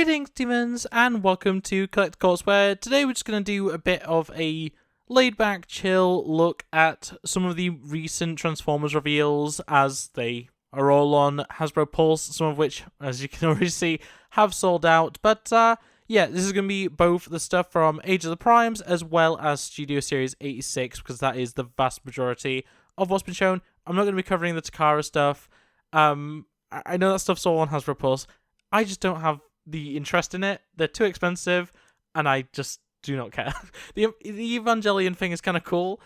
Greetings, demons, and welcome to Collectibles, where today we're just going to do a bit of a laid-back, chill look at some of the recent Transformers reveals as they are all on Hasbro Pulse, some of which, as you can already see, have sold out. But yeah, this is going to be both the stuff from Age of the Primes as well as Studio Series 86, because that is the vast majority of what's been shown. I'm not going to be covering the Takara stuff. I know that stuff's all on Hasbro Pulse. I just don't have the interest in it. They're too expensive, and I just do not care. The Evangelion thing is kind of cool,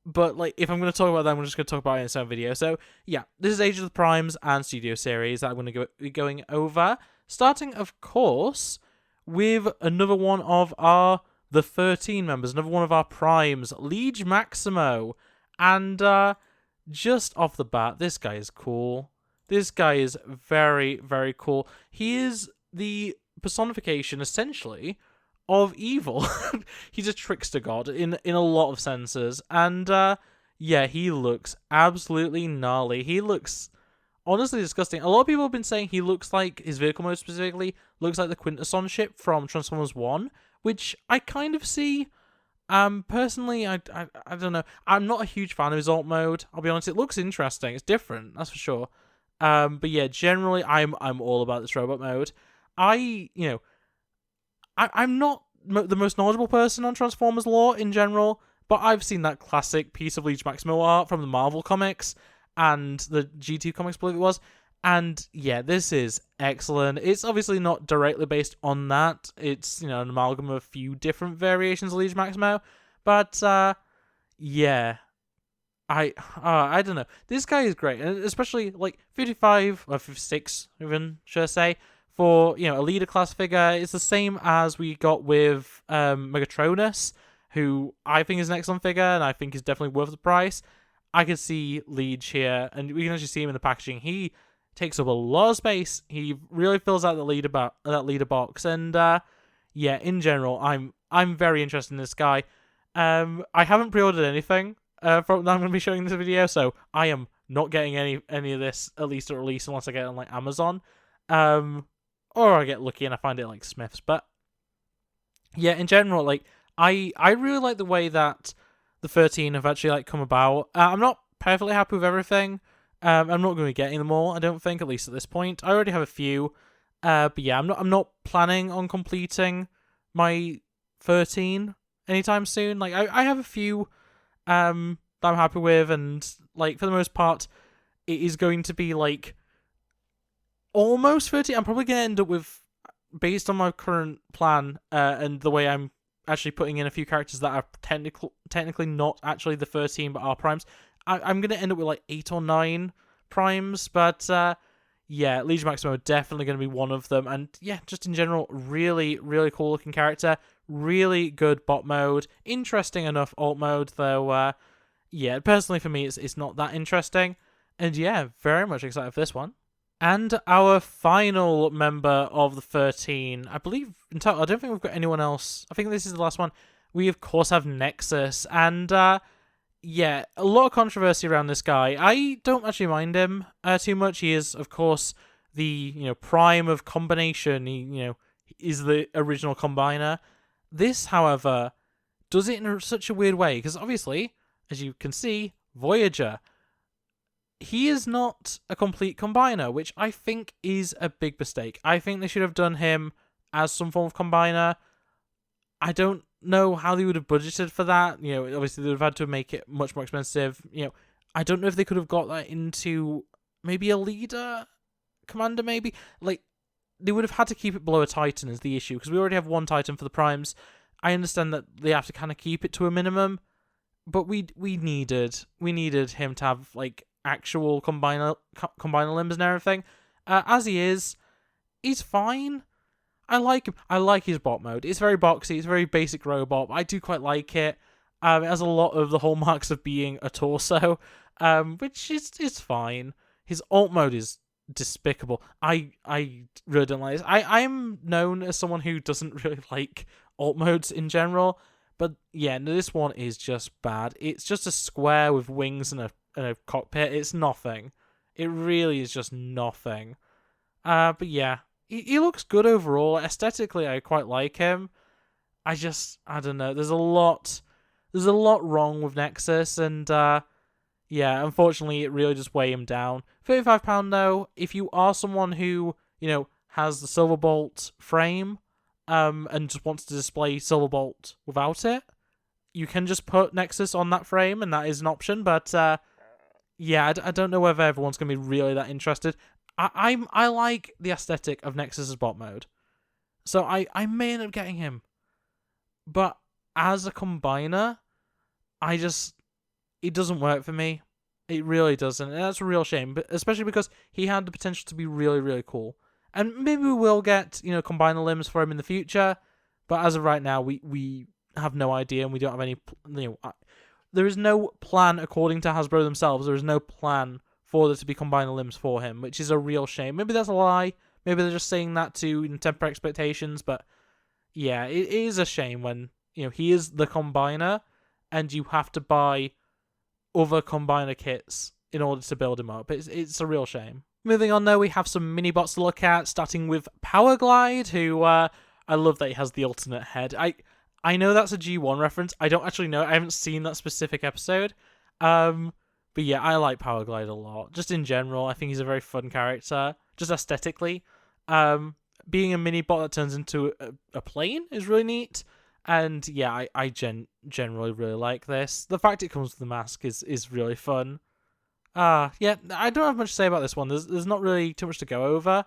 but like if I'm going to talk about that, I'm just going to talk about it in its own video. So yeah, this is Age of the Primes and Studio Series that I'm going to be going over, starting of course with another one of the 13 members, another one of our Primes, Liege Maximo, and just off the bat, this guy is cool. This guy is very, very cool. He is the personification, essentially, of evil. He's a trickster god in a lot of senses. And, yeah, he looks absolutely gnarly. He looks honestly disgusting. A lot of people have been saying he looks like, his vehicle mode specifically, looks like the Quintesson ship from Transformers 1, which I kind of see. Personally, I don't know. I'm not a huge fan of his alt mode. I'll be honest, it looks interesting. It's different, that's for sure. But yeah, generally, I'm all about this robot mode. I'm not the most knowledgeable person on Transformers lore in general, but I've seen that classic piece of Liege Maximo art from the Marvel comics and the G2 comics, I believe it was. And yeah, this is excellent. It's obviously not directly based on that. It's, an amalgam of a few different variations of Liege Maximo. But yeah. I don't know. This guy is great, and especially like 55 or 56, even should I say, for a leader class figure. It's the same as we got with Megatronus, who I think is an excellent figure, and I think is definitely worth the price. I could see Liege here, and we can actually see him in the packaging. He takes up a lot of space. He really fills out the leader box, and yeah, in general, I'm very interested in this guy. I haven't pre-ordered anything from that I'm going to be showing in this video, so I am not getting any of this, at least at release, unless I get it on like Amazon, or I get lucky and I find it like Smith's. But yeah, in general, like I really like the way that the 13 have actually like come about. I'm not perfectly happy with everything. I'm not going to be getting them all, I don't think, at least at this point. I already have a few, but yeah, I'm not planning on completing my 13 anytime soon. Like I have a few that I'm happy with, and like for the most part, it is going to be like almost 30. I'm probably going to end up with, based on my current plan and the way I'm actually putting in a few characters that are technically not actually the 13 but are primes, I'm going to end up with like 8 or 9 primes. But yeah, Liege Maximo definitely going to be one of them. And yeah, just in general, really, really cool looking character. Really good bot mode. Interesting enough alt mode, though. Yeah, personally for me, it's not that interesting. And yeah, very much excited for this one. And our final member of the 13, I believe, in total, I don't think we've got anyone else. I think this is the last one. We, of course, have Nexus. And yeah, a lot of controversy around this guy. I don't actually mind him too much. He is, of course, the prime of combination. He is the original combiner. This, however, does it in such a weird way, because obviously, as you can see, Voyager, he is not a complete combiner, which I think is a big mistake. I think they should have done him as some form of combiner. I don't know how they would have budgeted for that. Obviously they would have had to make it much more expensive. I don't know if they could have got that into maybe a leader commander, maybe. Like, they would have had to keep it below a Titan is the issue, because we already have one Titan for the primes. I understand that they have to kind of keep it to a minimum, but we needed him to have like actual combiner limbs and everything. As he is, he's fine. I like him. I like his bot mode. It's very boxy. It's very basic robot. But I do quite like it. It has a lot of the hallmarks of being a torso, which is fine. His alt mode is despicable. I really don't like this. I'm known as someone who doesn't really like alt modes in general, but yeah, no, this one is just bad. It's just a square with wings and a cockpit. It's nothing. It really is just nothing. But yeah, he looks good overall. Aesthetically, I quite like him. I don't know. There's a lot wrong with Nexus, and yeah, unfortunately, it really just weigh him down. £35 though. If you are someone who has the Silverbolt frame, and just wants to display Silverbolt without it, you can just put Nexus on that frame, and that is an option. But yeah, I don't know whether everyone's gonna be really that interested. I like the aesthetic of Nexus's bot mode, so I may end up getting him. But as a combiner, it doesn't work for me. It really doesn't, and that's a real shame. But especially because he had the potential to be really, really cool. And maybe we will get combiner limbs for him in the future. But as of right now, we have no idea, and we don't have any. There is no plan, according to Hasbro themselves. There is no plan for there to be combiner limbs for him, which is a real shame. Maybe that's a lie. Maybe they're just saying that to temper expectations. But yeah, it is a shame when he is the combiner, and you have to buy other combiner kits in order to build him up. It's a real shame. Moving on, though, we have some mini bots to look at, starting with Powerglide, who I love that he has the alternate head. I know that's a G1 reference. I don't actually know. I haven't seen that specific episode. But yeah, I like Powerglide a lot. Just in general, I think he's a very fun character, just aesthetically. Being a mini bot that turns into a plane is really neat. And yeah, I generally really like this. The fact it comes with the mask is really fun. Yeah, I don't have much to say about this one. There's not really too much to go over.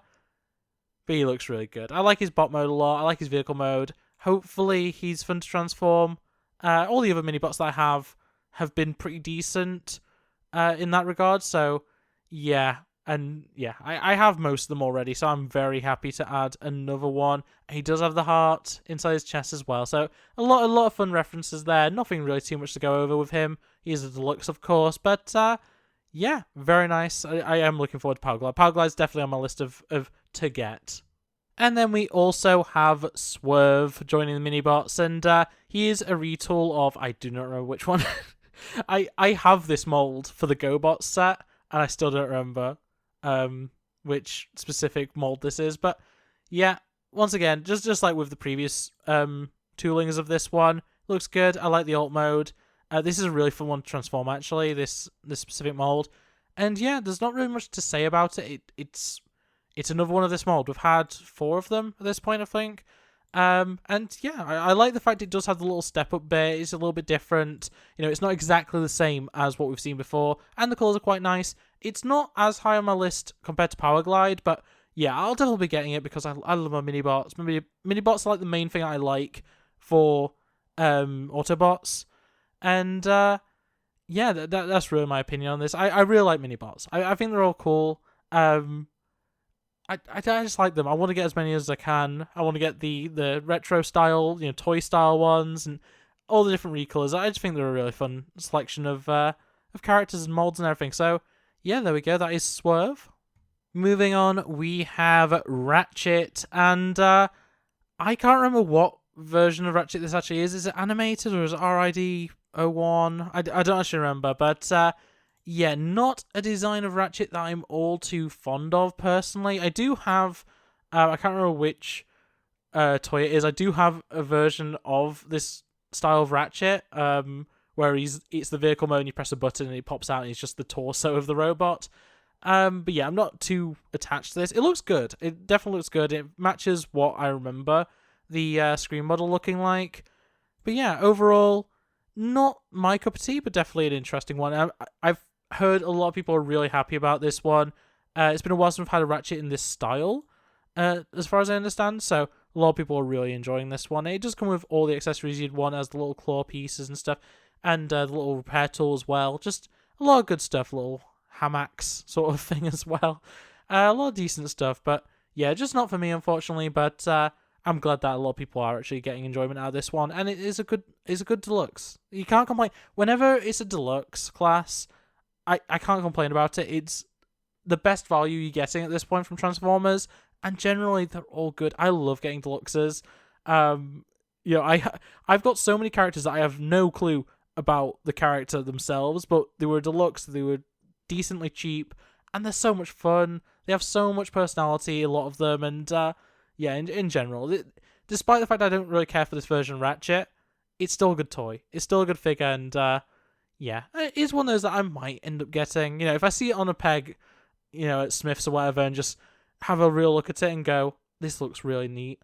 But he looks really good. I like his bot mode a lot. I like his vehicle mode. Hopefully he's fun to transform. All the other mini bots that I have been pretty decent in that regard. So yeah. And yeah, I have most of them already, so I'm very happy to add another one. He does have the heart inside his chest as well, so a lot of fun references there. Nothing really too much to go over with him. He is a deluxe, of course, but yeah, very nice. I am looking forward to Powerglide. Powerglide's definitely on my list of to get. And then we also have Swerve joining the mini-bots, and he is a retool of, I do not remember which one. I have this mold for the GoBots set, and I still don't remember which specific mold this is. But yeah, once again, just like with the previous toolings of this one, looks good. I like the alt mode. This is a really fun one to transform, actually, this specific mold. And yeah, there's not really much to say about it. It's another one of this mold. We've had 4 of them at this point, I think. And yeah, I like the fact it does have the little step up bit. It's a little bit different. It's not exactly the same as what we've seen before, and the colours are quite nice. It's not as high on my list compared to Powerglide, but yeah, I'll definitely be getting it because I love my mini bots. Mini bots are like the main thing I like for Autobots, and yeah, that's really my opinion on this. I really like mini bots. I think they're all cool. I just like them. I want to get as many as I can. I want to get the retro style, toy style ones, and all the different recolors. I just think they're a really fun selection of characters and molds and everything. So yeah, there we go. That is Swerve. Moving on, we have Ratchet, and I can't remember what version of Ratchet this actually is. Is it animated or is it RID01? I don't actually remember, but yeah, not a design of Ratchet that I'm all too fond of, personally. I do have, I can't remember which toy it is. I do have a version of this style of Ratchet, where it's the vehicle mode and you press a button and he pops out and he's just the torso of the robot. But yeah, I'm not too attached to this. It looks good. It definitely looks good. It matches what I remember the screen model looking like. But yeah, overall, not my cup of tea, but definitely an interesting one. I've heard a lot of people are really happy about this one. It's been a while since we've had a Ratchet in this style, as far as I understand, so a lot of people are really enjoying this one. It does come with all the accessories you'd want, as the little claw pieces and stuff, and the little repair tool as well. Just a lot of good stuff, little hammocks sort of thing as well. A lot of decent stuff, but yeah, just not for me, unfortunately, but I'm glad that a lot of people are actually getting enjoyment out of this one, and it is a good deluxe. You can't complain. Whenever it's a deluxe class, I can't complain about it. It's the best value you're getting at this point from Transformers, and generally they're all good. I love getting deluxes. I've got so many characters that I have no clue about the character themselves, but they were deluxe, they were decently cheap, and they're so much fun. They have so much personality, a lot of them, and yeah, in general, despite the fact I don't really care for this version of Ratchet, it's still a good toy. It's still a good figure, and yeah, it is one of those that I might end up getting. If I see it on a peg, at Smith's or whatever, and just have a real look at it and go, this looks really neat,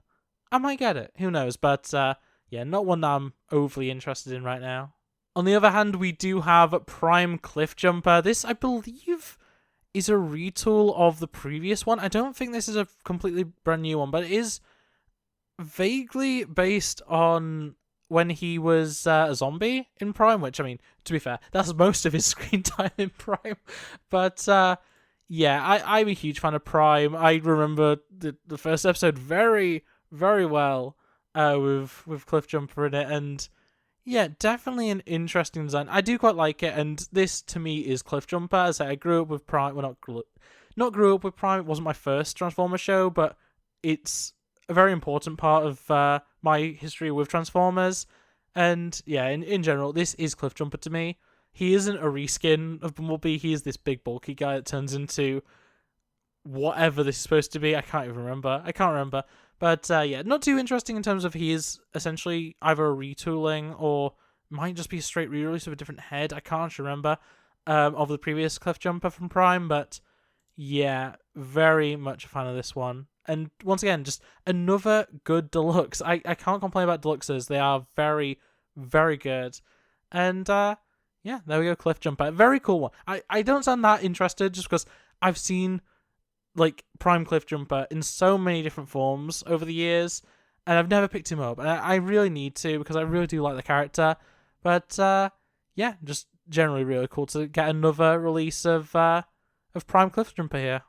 I might get it. Who knows? But yeah, not one that I'm overly interested in right now. On the other hand, we do have Prime Cliffjumper. This, I believe, is a retool of the previous one. I don't think this is a completely brand new one, but it is vaguely based on when he was a zombie in Prime, which, I mean, to be fair, that's most of his screen time in Prime. But yeah, I'm a huge fan of Prime. I remember the first episode very, very well with Cliffjumper in it, and yeah, definitely an interesting design. I do quite like it, and this to me is Cliffjumper. As I grew up with Prime. Well, not grew up with Prime. It wasn't my first Transformers show, but it's a very important part of my history with Transformers. And yeah, in general, this is Cliffjumper to me. He isn't a reskin of Bumblebee. He is this big bulky guy that turns into whatever this is supposed to be. I can't remember. But yeah, not too interesting in terms of he is essentially either a retooling or might just be a straight re-release of a different head. I can't remember of the previous Cliffjumper from Prime, but yeah, very much a fan of this one. And once again, just another good deluxe. I can't complain about deluxes. They are very, very good. And yeah, there we go, Cliffjumper. Very cool one. I don't sound that interested just because I've seen like Prime Cliffjumper in so many different forms over the years, and I've never picked him up. And I really need to because I really do like the character. But yeah, just generally really cool to get another release of Prime Cliffjumper here.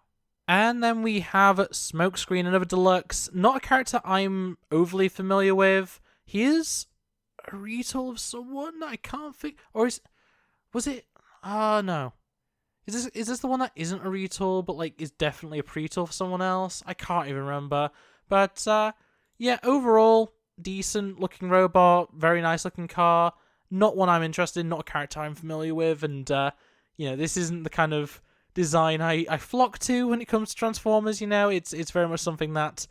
And then we have Smokescreen, another deluxe. Not a character I'm overly familiar with. He is a retool of someone that I can't think, or was it? No. Is this the one that isn't a retool, but like is definitely a pre-tool for someone else? I can't even remember. But yeah, overall decent looking robot, very nice looking car. Not one I'm interested in, not a character I'm familiar with, and this isn't the kind of design I flock to when it comes to Transformers. It's very much something that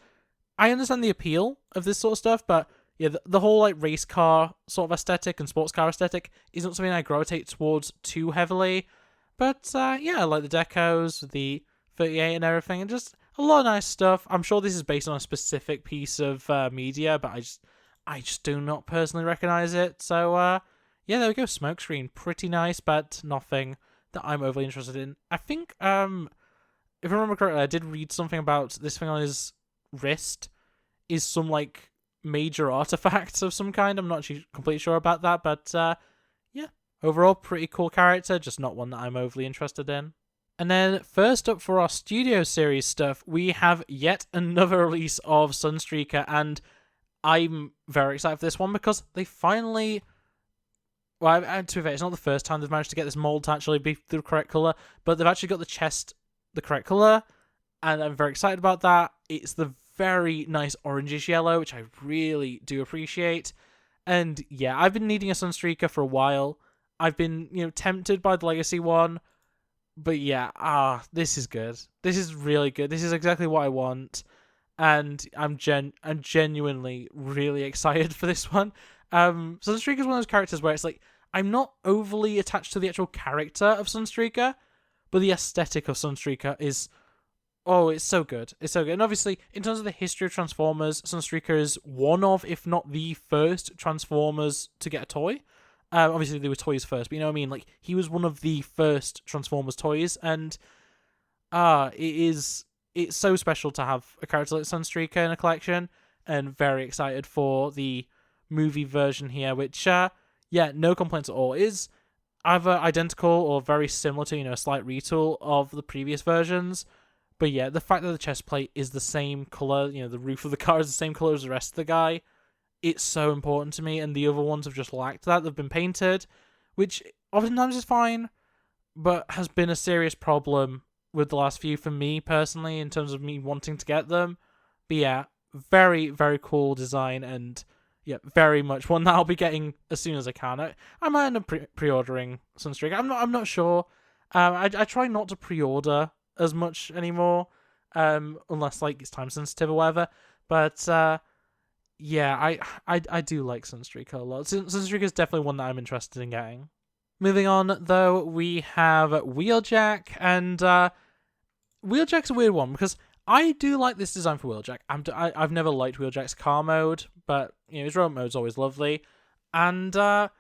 I understand the appeal of this sort of stuff, but yeah, the whole like race car sort of aesthetic and sports car aesthetic isn't something I gravitate towards too heavily. But yeah, I like the decos, the 38 and everything, and just a lot of nice stuff. I'm sure this is based on a specific piece of media, but I just do not personally recognize it. So yeah, there we go, Smokescreen. Pretty nice, but nothing that I'm overly interested in. I think, if I remember correctly, I did read something about this thing on his wrist is some like major artifacts of some kind. I'm not actually completely sure about that, but yeah, overall pretty cool character, just not one that I'm overly interested in. And then first up for our Studio Series stuff, we have yet another release of Sunstreaker, and I'm very excited for this one because they finally... Well, to be fair, it's not the first time they've managed to get this mold to actually be the correct colour, but they've actually got the chest the correct colour, and I'm very excited about that. It's the very nice orangish yellow, which I really do appreciate. And yeah, I've been needing a Sunstreaker for a while. I've been, tempted by the Legacy one, but yeah, this is good. This is really good. This is exactly what I want, and I'm genuinely really excited for this one. Sunstreaker is one of those characters where it's like, I'm not overly attached to the actual character of Sunstreaker, but the aesthetic of Sunstreaker is, it's so good. It's so good. And obviously, in terms of the history of Transformers, Sunstreaker is one of, if not the first Transformers to get a toy. Obviously, they were toys first, but you know what I mean? Like, he was one of the first Transformers toys, and it's so special to have a character like Sunstreaker in a collection, and very excited for the movie version here, which, no complaints at all. It is either identical or very similar to, a slight retool of the previous versions. But yeah, the fact that the chest plate is the same colour, the roof of the car is the same colour as the rest of the guy, it's so important to me, and the other ones have just lacked that. They've been painted, which oftentimes is fine, but has been a serious problem with the last few for me personally, in terms of me wanting to get them. But yeah, very, very cool design, and yeah, very much one that I'll be getting as soon as I can. I might end up pre-ordering Sunstreaker. I'm not sure. I try not to pre-order as much anymore, unless like it's time sensitive or whatever. But yeah, I do like Sunstreaker a lot. Sunstreaker is definitely one that I'm interested in getting. Moving on, though, we have Wheeljack, and Wheeljack's a weird one because I do like this design for Wheeljack. I've never liked Wheeljack's car mode, but his road mode's always lovely. And the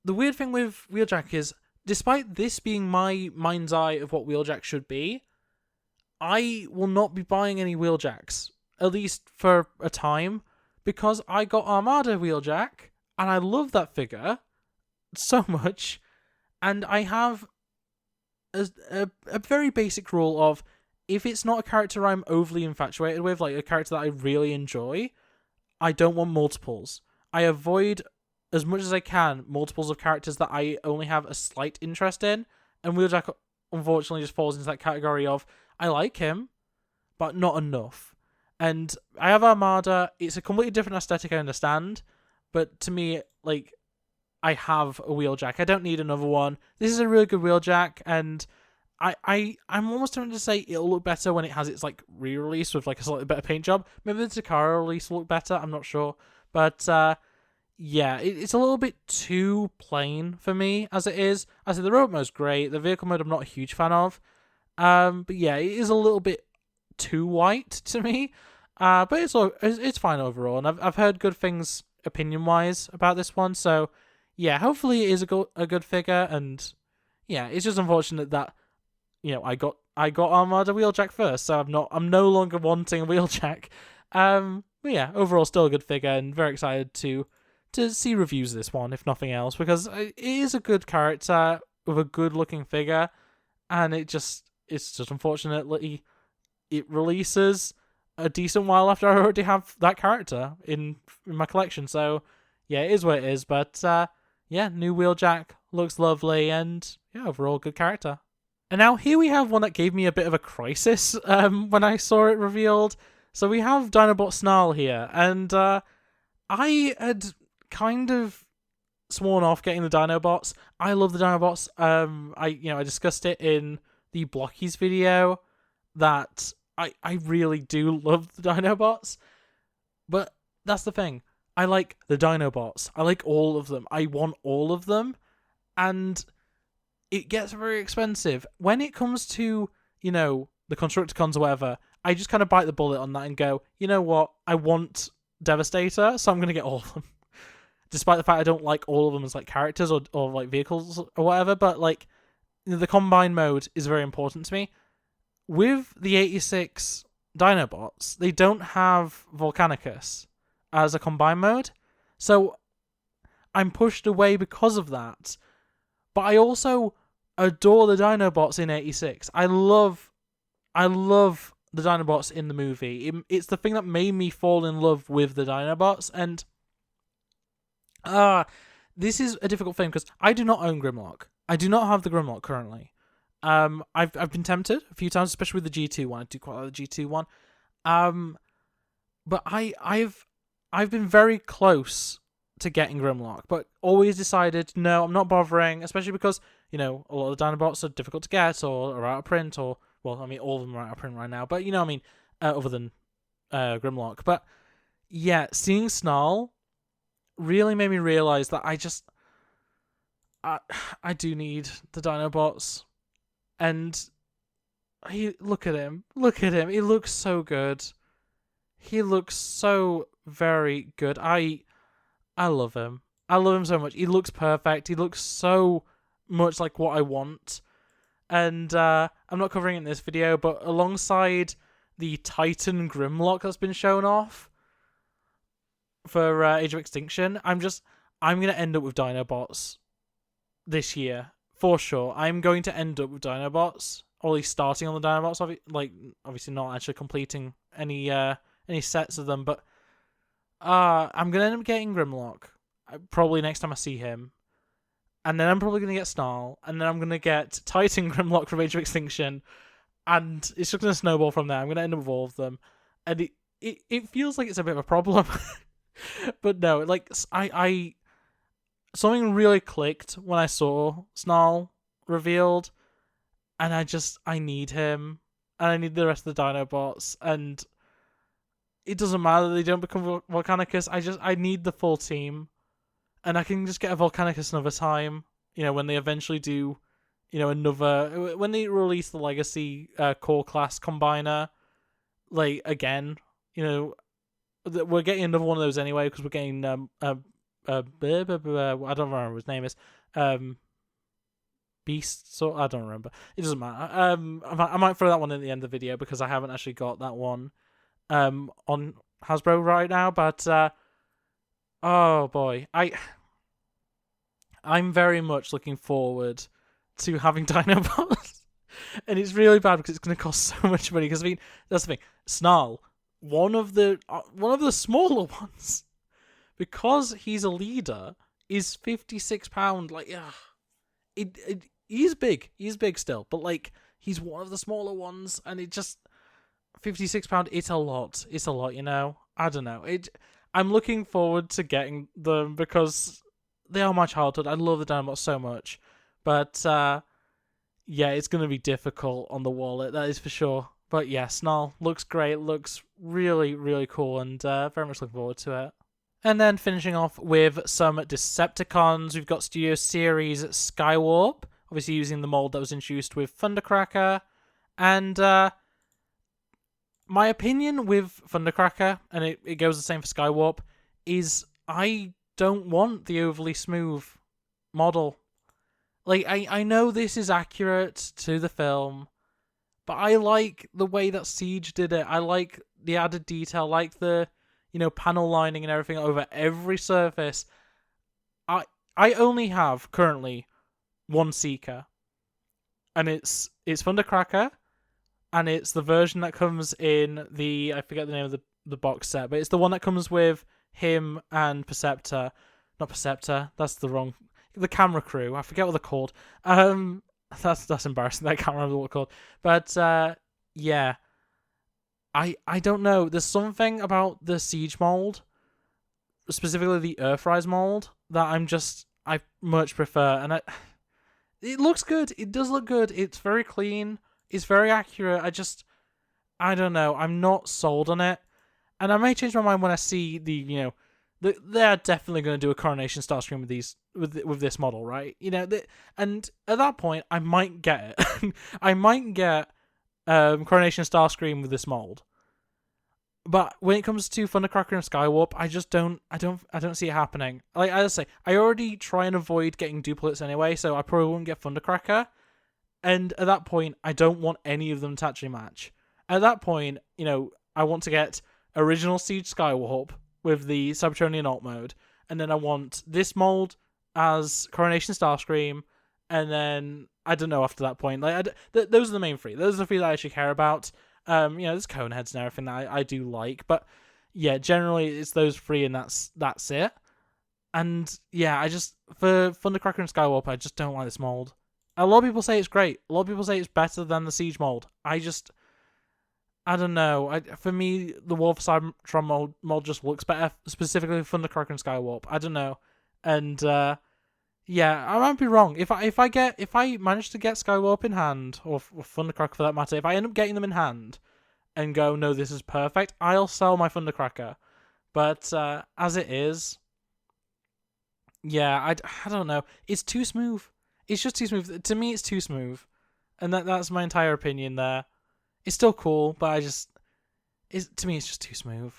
weird thing with Wheeljack is, despite this being my mind's eye of what Wheeljack should be, I will not be buying any Wheeljacks, at least for a time, because I got Armada Wheeljack, and I love that figure so much, and I have a very basic rule of, if it's not a character I'm overly infatuated with, like a character that I really enjoy, I don't want multiples. I avoid, as much as I can, multiples of characters that I only have a slight interest in, and Wheeljack unfortunately just falls into that category of, I like him, but not enough. And I have Armada, it's a completely different aesthetic, I understand, but to me, like, I have a Wheeljack. I don't need another one. This is a really good Wheeljack, and I'm almost tempted to say it'll look better when it has its like re-release with like a slightly better paint job. Maybe the Takara release will look better, I'm not sure. But yeah, it's a little bit too plain for me as it is. I said the road mode's great, the vehicle mode I'm not a huge fan of. But yeah, it is a little bit too white to me. But it's fine overall, and I've heard good things opinion-wise about this one, so yeah, hopefully it is a good figure, and yeah, it's just unfortunate that I got Armada Wheeljack first, so I'm no longer wanting a Wheeljack. But yeah, overall still a good figure, and very excited to see reviews of this one, if nothing else, because it is a good character with a good looking figure, and it's just unfortunately it releases a decent while after I already have that character in my collection. So yeah, it is what it is, but yeah, new Wheeljack looks lovely, and yeah, overall good character. And now here we have one that gave me a bit of a crisis when I saw it revealed. So we have Dinobot Snarl here, and I had kind of sworn off getting the Dinobots. I love the Dinobots. I discussed it in the Blockies video that I really do love the Dinobots. But that's the thing. I like the Dinobots. I like all of them. I want all of them. And it gets very expensive. When it comes to, the Constructicons or whatever, I just kind of bite the bullet on that and go, you know what? I want Devastator, so I'm going to get all of them. Despite the fact I don't like all of them as like characters or like vehicles or whatever, but like the combine mode is very important to me. With the 86 Dinobots, they don't have Volcanicus as a combine mode, so I'm pushed away because of that. But I also adore the Dinobots in 86. I love the Dinobots in the movie. It's the thing that made me fall in love with the Dinobots, and this is a difficult thing because I do not own Grimlock. I do not have the Grimlock currently. I've been tempted a few times, especially with the G2 one. I do quite like the G2 one. But I've been very close to getting Grimlock, but always decided no, I'm not bothering, especially because a lot of the Dinobots are difficult to get or are out of print, or well, I mean all of them are out of print right now. But other than Grimlock. But yeah, seeing Snarl really made me realize that I do need the Dinobots. And look at him. He looks so good. He looks so very good. I love him. I love him so much. He looks perfect. He looks so much like what I want. And I'm not covering it in this video, but alongside the Titan Grimlock that's been shown off for Age of Extinction, I'm going to end up with Dinobots this year. For sure, I'm going to end up with Dinobots, or at least starting on the Dinobots. Obviously not actually completing any sets of them, but I'm gonna end up getting Grimlock probably next time I see him, and then I'm probably gonna get Snarl, and then I'm gonna get Titan Grimlock from Age of Extinction, and it's just gonna snowball from there. I'm gonna end up with all of them, and it feels like it's a bit of a problem, but no, like I something really clicked when I saw Snarl revealed, and I need him. and I need the rest of the Dinobots, and it doesn't matter that they don't become Volcanicus. I need the full team, and I can just get a Volcanicus another time. When they eventually do, when they release the Legacy core class combiner, like again, we're getting another one of those anyway because we're getting I don't remember what his name is, Beast. So I don't remember. It doesn't matter. I might throw that one in the end of the video because I haven't actually got that one on Hasbro right now. But oh boy, I'm very much looking forward to having Dinobots, and it's really bad because it's going to cost so much money. Because that's the thing. Snarl, one of the smaller ones, because he's a leader, is £56. Like, he's big. He's big still, but like he's one of the smaller ones, and it just £56. It's a lot. It's a lot. I don't know. I'm looking forward to getting them because they are my childhood. I love the Dinobots so much, but it's going to be difficult on the wallet. That is for sure. But yeah, Snarl looks great. Looks really, really cool, and very much looking forward to it. And then finishing off with some Decepticons, we've got Studio Series Skywarp, obviously using the mold that was introduced with Thundercracker. And my opinion with Thundercracker, and it goes the same for Skywarp, is I don't want the overly smooth model. Like, I know this is accurate to the film, but I like the way that Siege did it. I like the added detail, like the panel lining and everything over every surface. I only have currently one Seeker, and it's Thundercracker, and it's the version that comes in I forget the name of the box set, but it's the one that comes with him and Perceptor. Not Perceptor, that's the camera crew. I forget what they're called. That's embarrassing. I can't remember what they're called. But yeah. I don't know. There's something about the Siege mold, specifically the Earthrise mold, that I much prefer. And it looks good. It does look good. It's very clean. It's very accurate. I don't know. I'm not sold on it. And I may change my mind when I see they're definitely going to do a Coronation Starscream with this model, right? And at that point, I might get it. I might get Coronation Starscream with this mold. But when it comes to Thundercracker and Skywarp, I don't see it happening. Like I say, I already try and avoid getting duplicates anyway, so I probably won't get Thundercracker. And at that point, I don't want any of them to actually match. At that point, I want to get original Siege Skywarp with the Cybertronian alt mode, and then I want this mold as Coronation Starscream, and then I don't know after that point. Like those are the main three. Those are the three that I actually care about. There's Coneheads and everything that I do like, but yeah, generally it's those three, and that's it. And yeah, for Thundercracker and Skywarp, I just don't like this mold. A lot of people say it's great. A lot of people say it's better than the Siege mold. I don't know. For me, the War for Cybertron mold just looks better, specifically Thundercracker and Skywarp. I don't know, and yeah, I might be wrong. If I manage to get Skywarp in hand, or Thundercracker for that matter, if I end up getting them in hand and go, no, this is perfect, I'll sell my Thundercracker. But as it is, yeah, I don't know. It's too smooth. It's just too smooth. To me, it's too smooth, and that's my entire opinion there. It's still cool, but to me, it's just too smooth.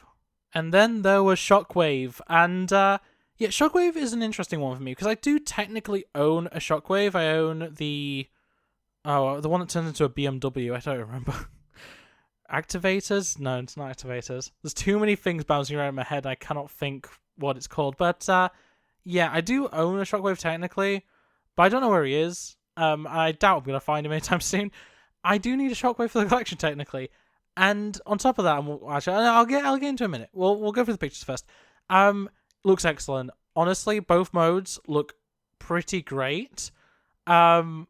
And then there was Shockwave, and yeah, Shockwave is an interesting one for me, because I do technically own a Shockwave. I own the one that turns into a BMW. I don't remember. Activators? No, it's not Activators. There's too many things bouncing around in my head. I cannot think what it's called. But yeah, I do own a Shockwave technically, but I don't know where he is. I doubt I'm going to find him anytime soon. I do need a Shockwave for the collection technically. And on top of that, I'll get into a minute. We'll go through the pictures first. Looks excellent. Honestly, both modes look pretty great. The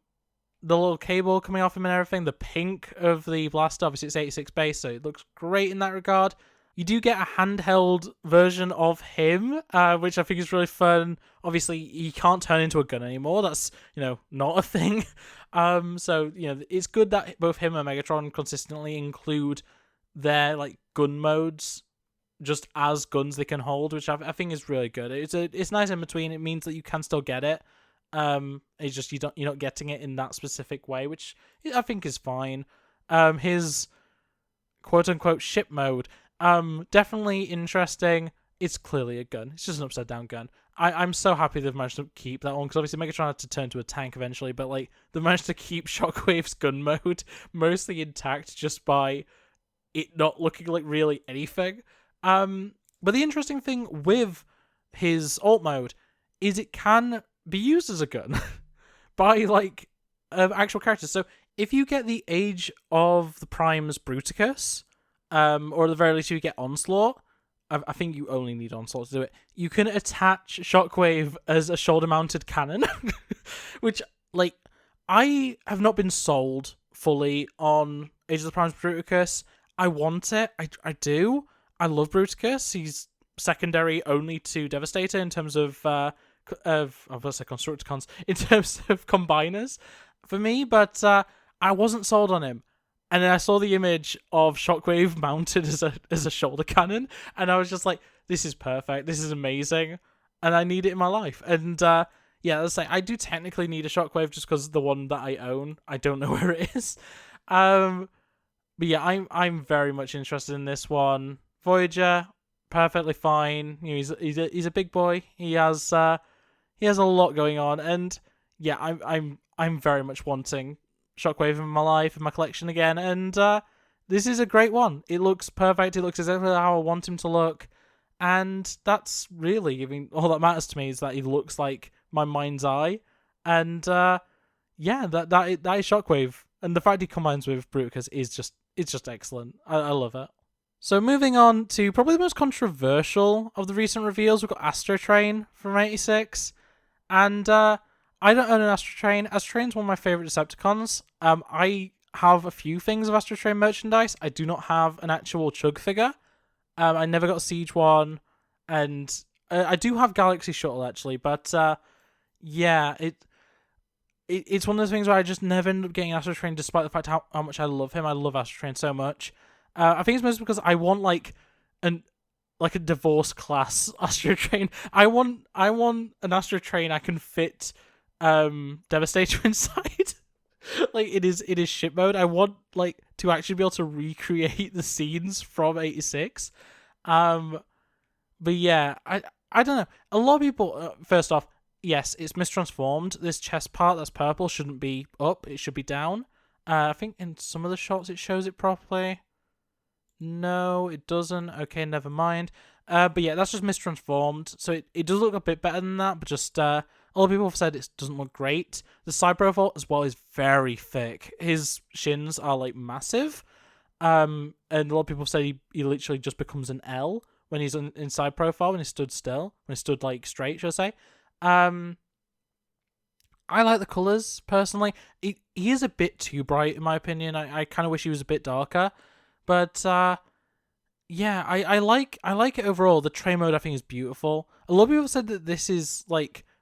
little cable coming off him and everything. The pink of the blaster, obviously it's 86 base, so it looks great in that regard. You do get a handheld version of him, which I think is really fun. Obviously, he can't turn into a gun anymore. That's, not a thing. So, it's good that both him and Megatron consistently include their, gun modes just as guns they can hold, which I think is really good. It's nice in between. It means that you can still get it. It's just you're not getting it in that specific way, which I think is fine. His quote unquote ship mode, definitely interesting. It's clearly a gun. It's just an upside down gun. I'm so happy they've managed to keep that one, because obviously Megatron had to turn to a tank eventually, but they managed to keep Shockwave's gun mode mostly intact just by it not looking like really anything. But the interesting thing with his alt mode is it can be used as a gun by actual characters. So if you get the Age of the Primes Bruticus, or at the very least you get Onslaught, I think you only need Onslaught to do it, you can attach Shockwave as a shoulder-mounted cannon, which, I have not been sold fully on Age of the Primes Bruticus. I want it. I do. I love Bruticus. He's secondary only to Devastator in terms of Constructicons, in terms of combiners for me, but I wasn't sold on him. And then I saw the image of Shockwave mounted as a shoulder cannon, and I was just like, this is perfect, this is amazing, and I need it in my life. And let's say I do technically need a Shockwave just because the one that I own, I don't know where it is. But yeah, I'm very much interested in this one. Voyager, perfectly fine. He's a big boy. He has a lot going on, and yeah, I'm very much wanting Shockwave in my life, in my collection again, and this is a great one. It looks perfect. It looks exactly how I want him to look, and that's really, all that matters to me is that he looks like my mind's eye, and that is Shockwave, and the fact he combines with Bruticus is just excellent. I love it. So moving on to probably the most controversial of the recent reveals, we've got Astro Train from 86. And I don't own an Astro Train. Astro Train's one of my favourite Decepticons. I have a few things of Astro Train merchandise. I do not have an actual Chug figure. I never got a Siege one. And I do have Galaxy Shuttle, actually. But it's one of those things where I just never end up getting Astro Train, despite the fact how much I love him. I love Astro Train so much. I think it's mostly because I want a divorce class Astro Train. I want an Astro Train I can fit Devastator inside. It is ship mode. I want to actually be able to recreate the scenes from 86. But yeah, I don't know. A lot of people, first off, yes, it's mistransformed. This chest part that's purple shouldn't be up. It should be down. I think in some of the shots it shows it properly. No, it doesn't. Okay, never mind. But yeah, that's just mistransformed. So it does look a bit better than that, but just a lot of people have said it doesn't look great. The side profile as well is very thick. His shins are massive. And a lot of people say he literally just becomes an L when he's in side profile, when he stood still, when he stood straight, should I say. I like the colours personally. He is a bit too bright in my opinion. I kind of wish he was a bit darker. But yeah, I like it overall. The train mode I think is beautiful. A lot of people said that this is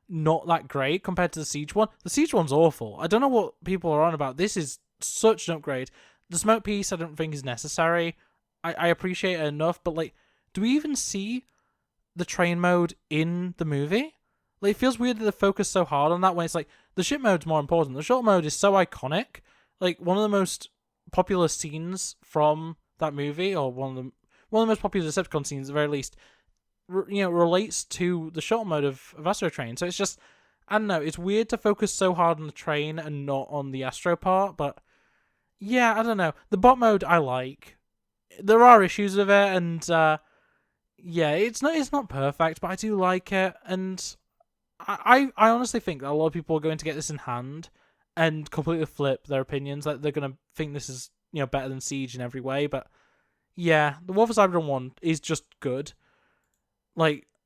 not that great compared to the Siege one. The Siege one's awful. I don't know what people are on about. This is such an upgrade. The smoke piece I don't think is necessary. I appreciate it enough, but do we even see the train mode in the movie? It feels weird that they focus so hard on that when it's the ship mode's more important. The shuttle mode is so iconic. One of the most popular scenes from that movie, or one of the most popular Decepticon scenes at the very least, relates to the shuttle mode of Astro Train. So it's just, I don't know, it's weird to focus so hard on the train and not on the Astro part, but yeah, I don't know. The bot mode I like. There are issues with it, and yeah, it's not perfect, but I do like it, and I honestly think that a lot of people are going to get this in hand and completely flip their opinions. They're going to think this is better than Siege in every way. But yeah, the War for Cybertron one is just good.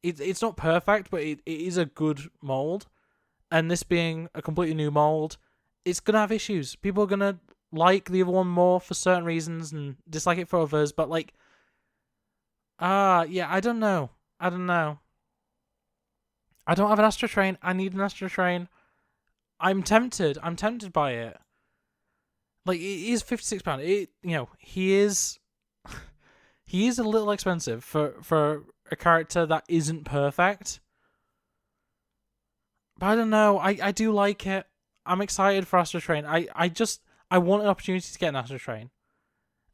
It's not perfect, but it is a good mold. And this being a completely new mold, it's going to have issues. People are going to like the other one more for certain reasons and dislike it for others. But Yeah, I don't know. I don't know. I don't have an Astro Train. I need an Astro Train. I'm tempted. I'm tempted by it. Like, it is £56. He is he is a little expensive for a character that isn't perfect. But I don't know. I do like it. I'm excited for Astro Train. I want an opportunity to get an Astro Train.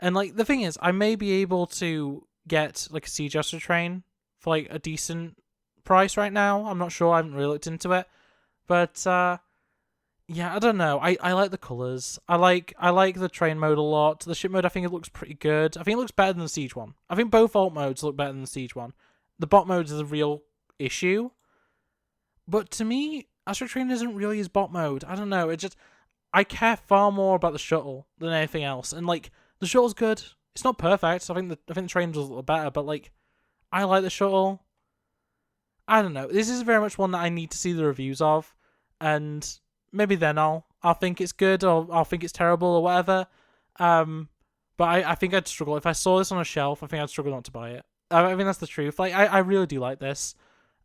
And like the thing is, I may be able to get like a Siege Astro Train for like a decent price right now. I'm not sure. I haven't really looked into it. But yeah, I don't know. I like the colours. I like the train mode a lot. The ship mode, I think it looks pretty good. I think it looks better than the Siege one. I think both alt modes look better than the Siege one. The bot mode is a real issue. But to me, Astro Train isn't really his bot mode. I don't know. I care far more about the shuttle than anything else. And like the shuttle's good. It's not perfect. I think the train does a little better, but like I like the shuttle. I don't know. This is very much one that I need to see the reviews of, and maybe then I'll think it's good or I'll think it's terrible or whatever. But I think I'd struggle if I saw this on a shelf. I think I'd struggle not to buy it. I think that's the truth. Like I really do like this.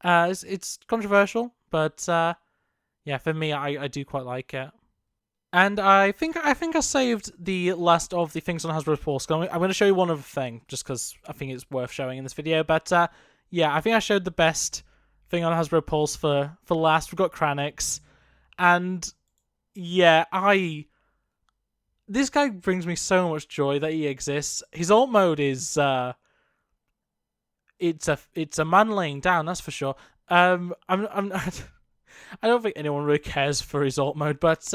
It's controversial, but yeah, for me, I do quite like it. And I think I saved the last of the things on Hasbro's Pulse. I'm going to show you one other thing, just because I think it's worth showing in this video. But yeah, I think I showed the best thing on Hasbro Pulse for last. We've got Kranix, and yeah, this guy brings me so much joy that he exists. His alt mode is it's a man laying down, that's for sure. I'm I don't think anyone really cares for his alt mode, but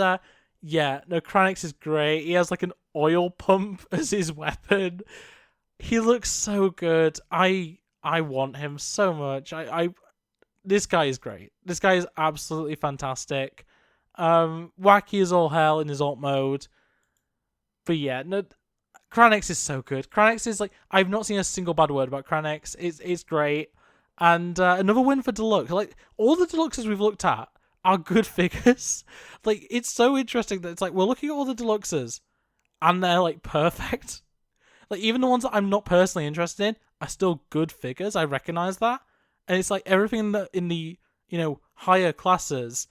yeah, no, Kranix is great. He has like an oil pump as his weapon. He looks so good. I want him so much. This guy is great. This guy is absolutely fantastic. Wacky as all hell in his alt mode. But yeah, no, Kranix is so good. Kranix is like, I've not seen a single bad word about Kranix. It's great. And another win for Deluxe. Like, all the Deluxes we've looked at are good figures. Like, it's so interesting that it's like, we're looking at all the Deluxes, and they're, like, perfect. Like, even the ones that I'm not personally interested in are still good figures. I recognize that. And it's like, everything in the higher classes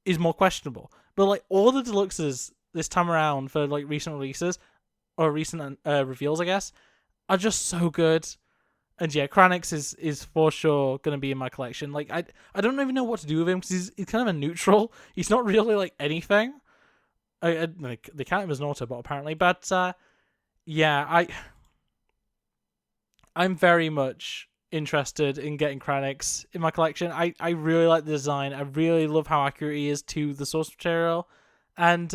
is more questionable. But, like, all the Deluxes this time around for, like, recent releases, or recent reveals, I guess, are just so good. And yeah, Kranix is for sure going to be in my collection. Like, I don't even know what to do with him, because he's kind of a neutral. He's not really, like, anything. Like, they count him as an Autobot, apparently. But, yeah, I'm very much interested in getting Kranix in my collection. I really like the design. I really love how accurate he is to the source material. And,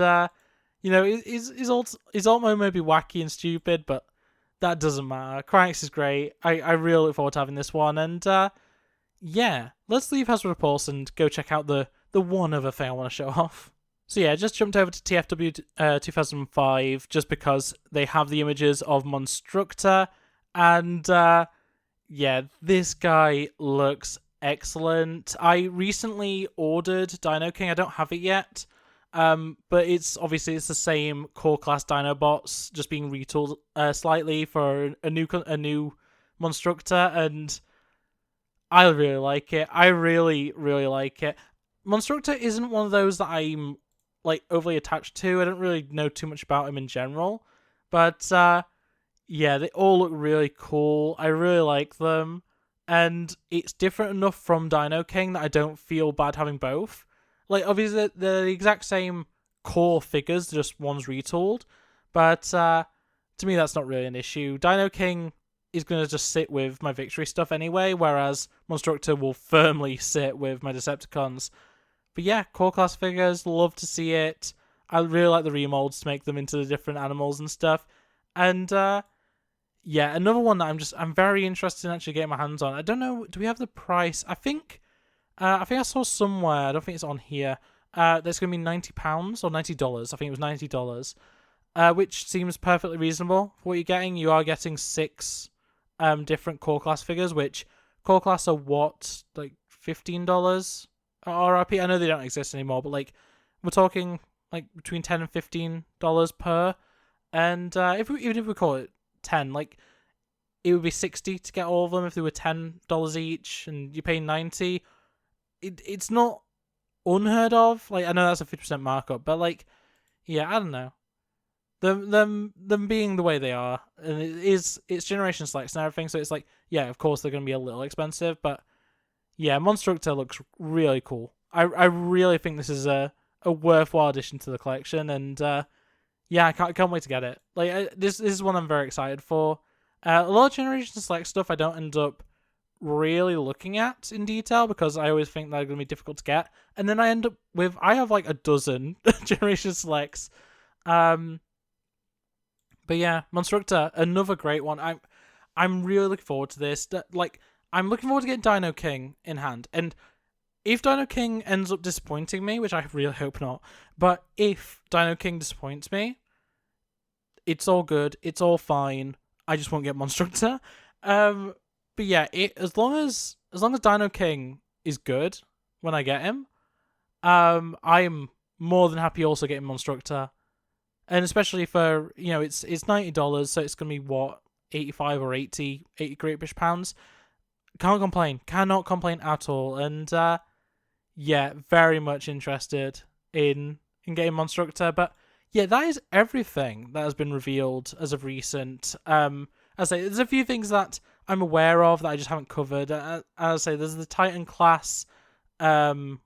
his alt mode may be wacky and stupid, but that doesn't matter. Kranix is great. I really look forward to having this one. And yeah, let's leave Hasbro Pulse and go check out the one other thing I want to show off. So yeah, just jumped over to TFW 2005 just because they have the images of Monstructor. And yeah, this guy looks excellent. I recently ordered Dino King. I don't have it yet. But it's the same core class Dinobots, just being retooled slightly for a new Monstructor, and I really like it. I really, really like it. Monstructor isn't one of those that I'm like overly attached to. I don't really know too much about him in general, but yeah, they all look really cool. I really like them, and it's different enough from Dino King that I don't feel bad having both. Like, obviously, they're the exact same core figures, just one's retooled. But to me, that's not really an issue. Dino King is going to just sit with my Victory stuff anyway, whereas Monstructor will firmly sit with my Decepticons. But yeah, core class figures, love to see it. I really like the remolds to make them into the different animals and stuff. And yeah, another one that I'm very interested in actually getting my hands on. I don't know, do we have the price? I think I saw somewhere, I don't think it's on here, there's going to be £90 or $90. I think it was $90, which seems perfectly reasonable for what you're getting. You are getting 6 different core class figures, which core class are what, like $15 RRP? I know they don't exist anymore, but like we're talking like between $10 and $15 per. And even if we call it 10, like it would be $60 to get all of them if they were $10 each, and you pay $90. It's not unheard of. Like, I know that's a 50% markup, but like, yeah, I don't know. Them being the way they are, and it's generation selects and everything, so it's like, yeah, of course they're gonna be a little expensive, but yeah, Monstructor looks really cool. I really think this is a worthwhile addition to the collection, and yeah, I can't wait to get it. Like, this is one I'm very excited for. A lot of generation select stuff I don't end up really looking at in detail because I always think they're going to be difficult to get, and then I end up with, I have like a dozen generation selects. But yeah, Monstructor, another great one. I'm really looking forward to this. Like, I'm looking forward to getting Dino King in hand, and if Dino King ends up disappointing me, which I really hope not, but if Dino King disappoints me, it's all good, it's all fine. I just won't get Monstructor. But yeah, as long as Dino King is good when I get him, I'm more than happy also getting Monstructor. And especially for, it's $90, so it's gonna be what, 85 or 80 Great British pounds. Can't complain. Cannot complain at all. And yeah, very much interested in getting Monstructor. But yeah, that is everything that has been revealed as of recent. As I say, there's a few things that I'm aware of that I just haven't covered. As I say, there's the Titan class Grimlock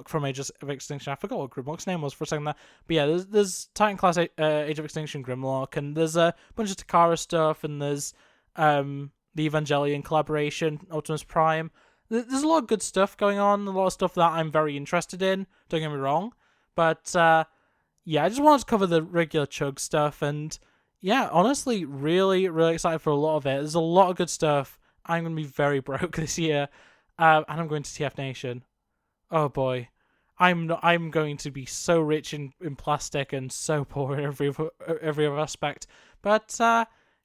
from Age of Extinction. I forgot what Grimlock's name was for a second there. But yeah, there's Titan class Age of Extinction Grimlock, and there's a bunch of Takara stuff, and there's the Evangelion collaboration, Optimus Prime. There's a lot of good stuff going on, a lot of stuff that I'm very interested in, don't get me wrong. But yeah, I just wanted to cover the regular Chug stuff, and yeah, honestly, really, really excited for a lot of it. There's a lot of good stuff. I'm going to be very broke this year. And I'm going to TF Nation. Oh boy, I'm going to be so rich in plastic and so poor in every other aspect. But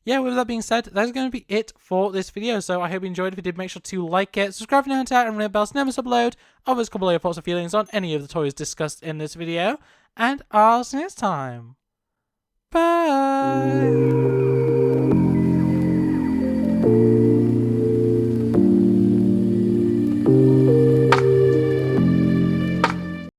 yeah, with that being said, that's going to be it for this video. So I hope you enjoyed. If you did, make sure to like it, subscribe if you're not, and ring the bell to never upload. Others can below your thoughts and feelings on any of the toys discussed in this video, and I'll see you next time. Bye.